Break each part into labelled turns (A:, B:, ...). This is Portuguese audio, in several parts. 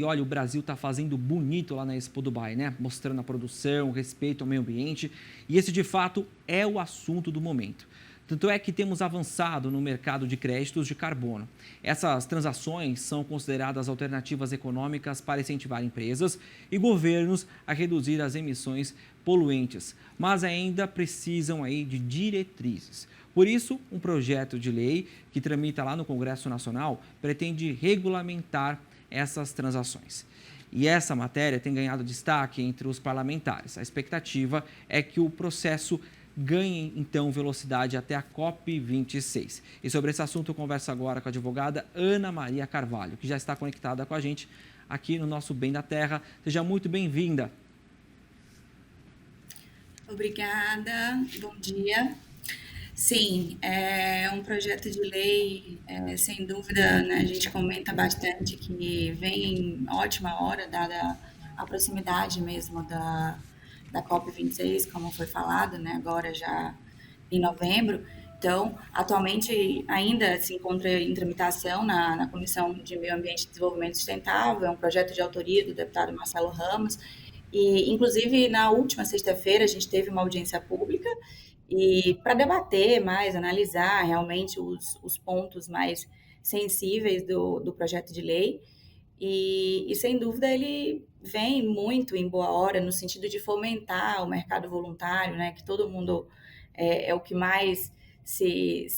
A: E olha, o Brasil está fazendo bonito lá na Expo Dubai, né? Mostrando a produção, o respeito ao meio ambiente. E esse, de fato, é o assunto do momento. Tanto é que temos avançado no mercado de créditos de carbono. Essas transações são consideradas alternativas econômicas para incentivar empresas e governos a reduzir as emissões poluentes, mas ainda precisam aí de diretrizes. Por isso, um projeto de lei que tramita lá no Congresso Nacional pretende regulamentar essas transações. E essa matéria tem ganhado destaque entre os parlamentares. A expectativa é que o processo ganhe, então, velocidade até a COP26. E sobre esse assunto eu converso agora com a advogada Ana Maria Carvalho, que já está conectada com a gente aqui no nosso Bem da Terra. Seja muito bem-vinda.
B: Obrigada, bom dia. Sim, é um projeto de lei, sem dúvida, né, a gente comenta bastante que vem em ótima hora, dada a proximidade mesmo da COP26, como foi falado, né, agora já em novembro. Então, atualmente ainda se encontra em tramitação na Comissão de Meio Ambiente e Desenvolvimento Sustentável, é um projeto de autoria do deputado Marcelo Ramos, e, inclusive, na última sexta-feira, a gente teve uma audiência pública e para debater mais, analisar realmente os pontos mais sensíveis do projeto de lei. Sem dúvida, ele vem muito em boa hora no sentido de fomentar o mercado voluntário, né, que todo mundo é o que mais se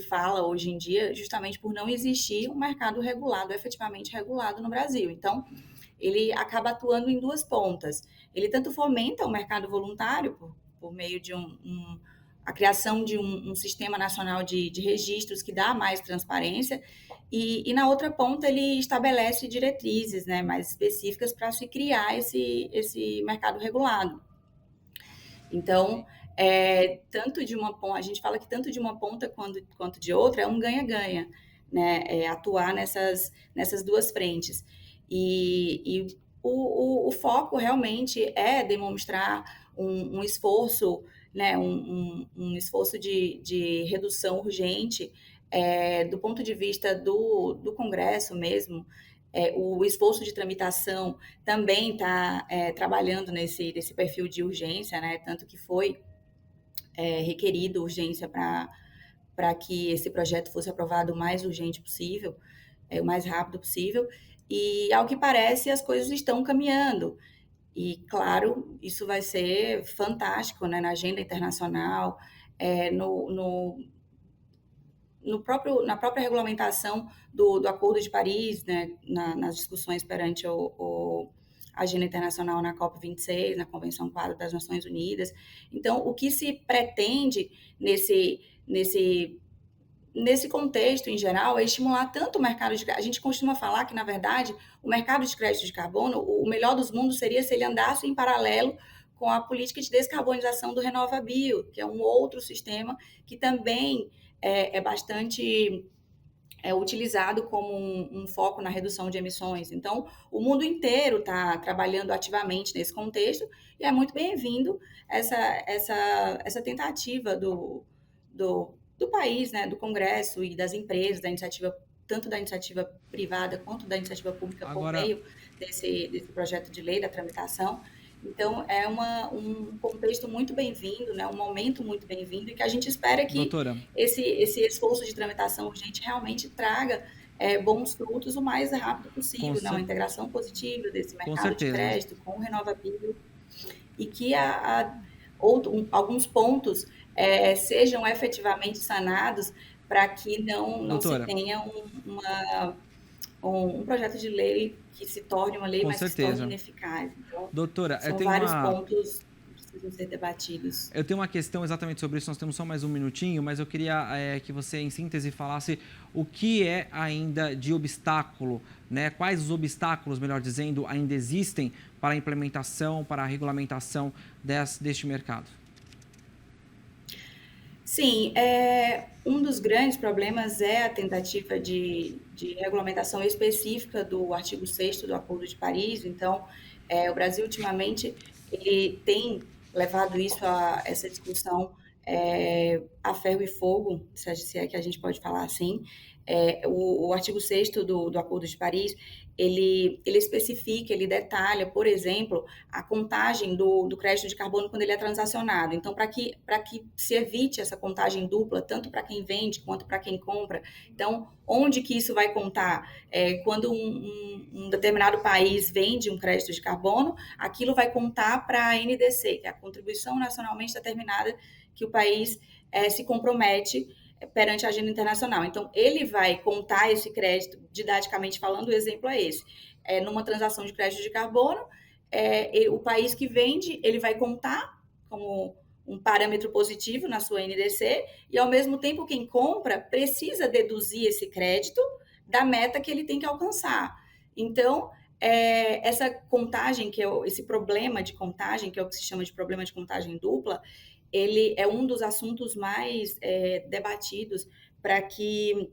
B: fala hoje em dia, justamente por não existir um mercado regulado, efetivamente regulado no Brasil. Então, ele acaba atuando em duas pontas. Ele tanto fomenta o mercado voluntário por meio de a criação de um sistema nacional de registros que dá mais transparência, e na outra ponta ele estabelece diretrizes, né, mais específicas para se criar esse mercado regulado. Então, tanto de uma ponta, a gente fala que tanto de uma ponta quanto de outra é um ganha-ganha, né? Atuar nessas duas frentes. O foco realmente é demonstrar um esforço, né? Um esforço de redução urgente, do ponto de vista do Congresso mesmo. O esforço de tramitação também está trabalhando nesse perfil de urgência, né? Tanto que foi requerido urgência para que esse projeto fosse aprovado o mais urgente possível, o mais rápido possível. E, ao que parece, as coisas estão caminhando. E, claro, isso vai ser fantástico, né, na agenda internacional, na própria regulamentação do Acordo de Paris, né, nas discussões perante a agenda internacional na COP26, na Convenção Quadro das Nações Unidas. Então, o que se pretende nesse contexto, em geral, é estimular tanto o mercado de... A gente costuma falar que, na verdade, o mercado de crédito de carbono, o melhor dos mundos seria se ele andasse em paralelo com a política de descarbonização do RenovaBio, que é um outro sistema que também é bastante utilizado como um foco na redução de emissões. Então, o mundo inteiro está trabalhando ativamente nesse contexto e é muito bem-vindo essa tentativa do país, né, do Congresso e das empresas, tanto da iniciativa privada quanto da iniciativa pública por
A: Agora,
B: meio desse projeto de lei, da tramitação. Então, é um contexto muito bem-vindo, né, um momento muito bem-vindo, e que a gente espera que
A: doutora,
B: esse esforço de tramitação urgente realmente traga bons frutos o mais rápido
A: com,
B: possível, né, uma
A: cer
B: integração positiva desse
A: com
B: mercado de
A: certeza.
B: crédito com o RenovaBio, e que alguns pontos sejam efetivamente sanados para que não se
A: Doutora,
B: tenha um projeto de lei que se torne uma lei,
A: com
B: mas que se torne
A: certeza.
B: ineficaz. Então,
A: Doutora,
B: são vários pontos que precisam ser debatidos.
A: eu tenho uma questão exatamente sobre isso, nós temos só mais um minutinho, mas eu queria que você, em síntese, falasse o que é ainda de obstáculo, né? Quais os obstáculos, melhor dizendo, ainda existem para a implementação, para a regulamentação deste mercado.
B: Sim, um dos grandes problemas é a tentativa de regulamentação específica do artigo 6º do Acordo de Paris. Então, o Brasil, ultimamente, ele tem levado essa discussão a ferro e fogo, se é que a gente pode falar assim. O artigo 6º do Acordo de Paris, ele especifica, ele detalha, por exemplo, a contagem do crédito de carbono quando ele é transacionado. Então, para que se evite essa contagem dupla, tanto para quem vende quanto para quem compra, então, onde que isso vai contar? Quando um determinado país vende um crédito de carbono, aquilo vai contar para a NDC, que é a contribuição nacionalmente determinada que o país se compromete perante a agenda internacional. Então, ele vai contar esse crédito, didaticamente falando, o exemplo é esse. Numa transação de crédito de carbono, o país que vende, ele vai contar como um parâmetro positivo na sua NDC, e, ao mesmo tempo, quem compra precisa deduzir esse crédito da meta que ele tem que alcançar. Então, essa contagem, esse problema de contagem, que é o que se chama de problema de contagem dupla, ele é um dos assuntos mais debatidos para que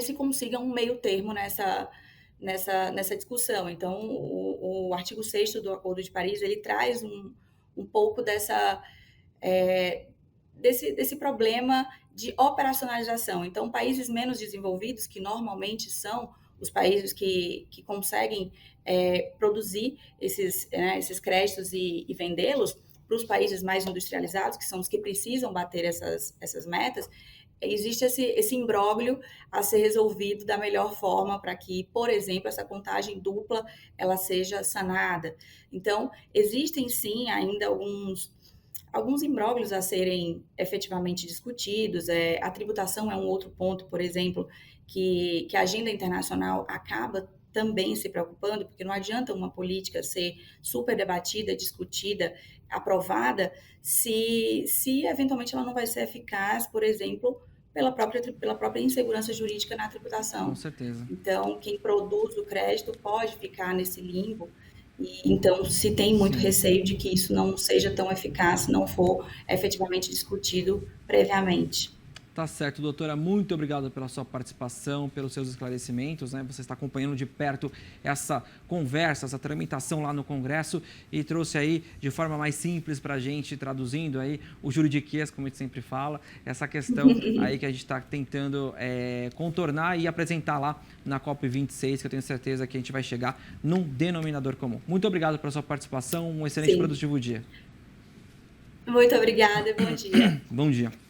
B: se consiga um meio termo nessa discussão. Então, o artigo 6º do Acordo de Paris, ele traz um pouco desse problema de operacionalização. Então, países menos desenvolvidos, que normalmente são os países que conseguem produzir esses créditos e vendê-los, para os países mais industrializados, que são os que precisam bater essas metas, existe esse imbróglio a ser resolvido da melhor forma para que, por exemplo, essa contagem dupla ela seja sanada. Então, existem sim ainda alguns imbróglios a serem efetivamente discutidos. A tributação é um outro ponto, por exemplo, que a agenda internacional acaba também se preocupando, porque não adianta uma política ser super debatida, discutida, aprovada, se eventualmente ela não vai ser eficaz, por exemplo, pela própria insegurança jurídica na
A: Com
B: tributação.
A: certeza.
B: Então, quem produz o crédito pode ficar nesse limbo, e então se tem muito
A: Sim.
B: receio de que isso não seja tão eficaz se não for efetivamente discutido previamente.
A: Tá certo, doutora. Muito obrigado pela sua participação, pelos seus esclarecimentos, né? Você está acompanhando de perto essa conversa, essa tramitação lá no Congresso e trouxe aí de forma mais simples para a gente, traduzindo aí o juridiquês, como a gente sempre fala, essa questão aí que a gente está tentando contornar e apresentar lá na COP26, que eu tenho certeza que a gente vai chegar num denominador comum. Muito obrigado pela sua participação, um excelente e
B: Sim.
A: produtivo dia.
B: Muito obrigada, bom dia.
A: Bom dia.